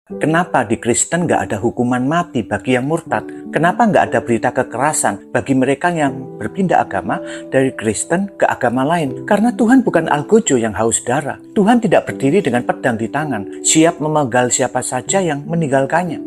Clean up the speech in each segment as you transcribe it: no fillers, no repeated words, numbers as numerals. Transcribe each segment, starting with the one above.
Kenapa di Kristen nggak ada hukuman mati bagi yang murtad? Kenapa nggak ada berita kekerasan bagi mereka yang berpindah agama dari Kristen ke agama lain? Karena Tuhan bukan algojo yang haus darah. Tuhan tidak berdiri dengan pedang di tangan, siap memenggal siapa saja yang meninggalkannya.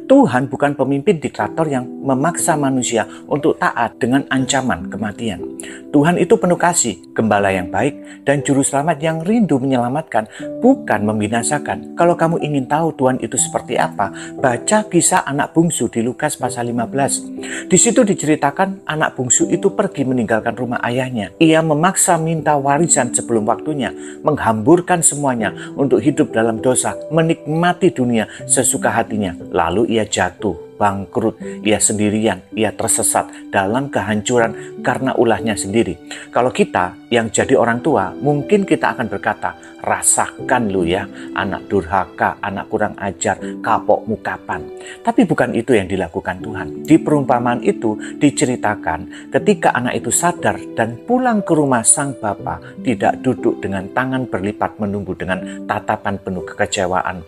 Tuhan bukan pemimpin diktator yang memaksa manusia untuk taat dengan ancaman kematian. Tuhan itu penuh kasih, gembala yang baik, dan juru selamat yang rindu menyelamatkan, bukan membinasakan. Kalau kamu ingin tahu Tuhan itu seperti apa, baca kisah anak bungsu di Lukas pasal 15. Di situ diceritakan anak bungsu itu pergi meninggalkan rumah ayahnya. Ia memaksa minta warisan sebelum waktunya, menghamburkan semuanya untuk hidup dalam dosa, menikmati dunia sesuka hatinya. Lalu ia jatuh, bangkrut, ia sendirian, ia tersesat dalam kehancuran karena ulahnya sendiri. Kalau kita yang jadi orang tua, mungkin kita akan berkata, rasakan lu ya, anak durhaka, anak kurang ajar, kapok mukapan. Tapi bukan itu yang dilakukan Tuhan. Di perumpamaan itu diceritakan ketika anak itu sadar dan pulang ke rumah sang bapa, tidak duduk dengan tangan berlipat menunggu dengan tatapan penuh kekecewaan.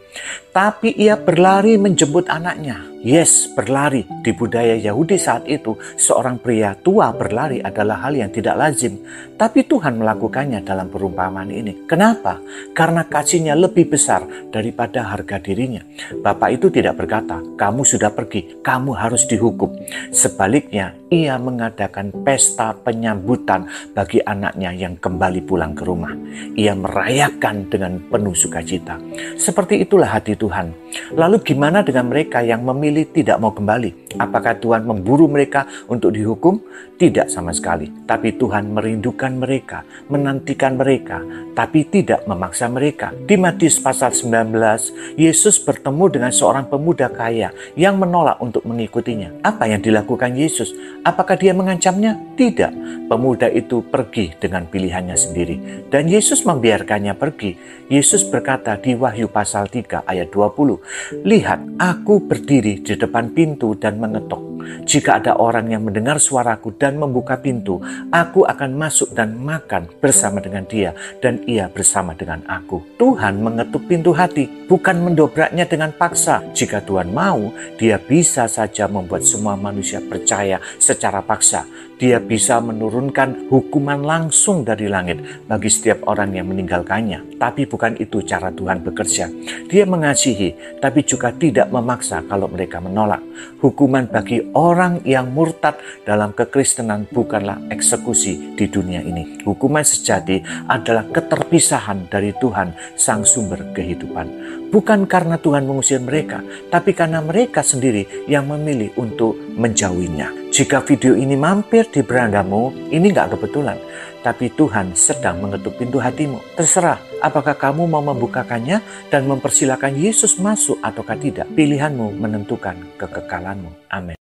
Tapi ia berlari menjemput anaknya. Yes, berlari. Di budaya Yahudi saat itu, seorang pria tua berlari adalah hal yang tidak lazim. Tapi Tuhan melakukannya dalam perumpamaan ini. Kenapa? Karena kasihnya lebih besar daripada harga dirinya. Bapak itu tidak berkata, kamu sudah pergi, kamu harus dihukum. Sebaliknya, ia mengadakan pesta penyambutan bagi anaknya yang kembali pulang ke rumah. Ia merayakan dengan penuh sukacita. Seperti itulah hati Tuhan. Lalu gimana dengan mereka yang memilih tidak mau kembali? Apakah Tuhan memburu mereka untuk dihukum? Tidak sama sekali. Tapi Tuhan merindukan mereka, menantikan mereka, tapi tidak memaksa mereka. Di Matius pasal 19, Yesus bertemu dengan seorang pemuda kaya yang menolak untuk mengikutinya. Apa yang dilakukan Yesus? Apakah dia mengancamnya? Tidak. Pemuda itu pergi dengan pilihannya sendiri. Dan Yesus membiarkannya pergi. Yesus berkata di Wahyu pasal 3 ayat 20, lihat, aku berdiri di depan pintu dan mengetuk. Jika ada orang yang mendengar suaraku dan membuka pintu, aku akan masuk dan makan bersama dengan dia dan ia bersama dengan aku. Tuhan mengetuk pintu hati, bukan mendobraknya dengan paksa. Jika Tuhan mau, dia bisa saja membuat semua manusia percaya secara paksa. Dia bisa menurunkan hukuman langsung dari langit bagi setiap orang yang meninggalkannya. Tapi bukan itu cara Tuhan bekerja. Dia mengasihi, tapi juga tidak memaksa kalau mereka menolak. Hukuman bagi orang yang murtad dalam kekristenan bukanlah eksekusi di dunia ini. Hukuman sejati adalah keterpisahan dari Tuhan, sang sumber kehidupan. Bukan karena Tuhan mengusir mereka, tapi karena mereka sendiri yang memilih untuk menjauhinya. Jika video ini mampir di berandamu, ini gak kebetulan. Tapi Tuhan sedang mengetuk pintu hatimu. Terserah apakah kamu mau membukakannya dan mempersilakan Yesus masuk ataukah tidak. Pilihanmu menentukan kekekalanmu. Amin.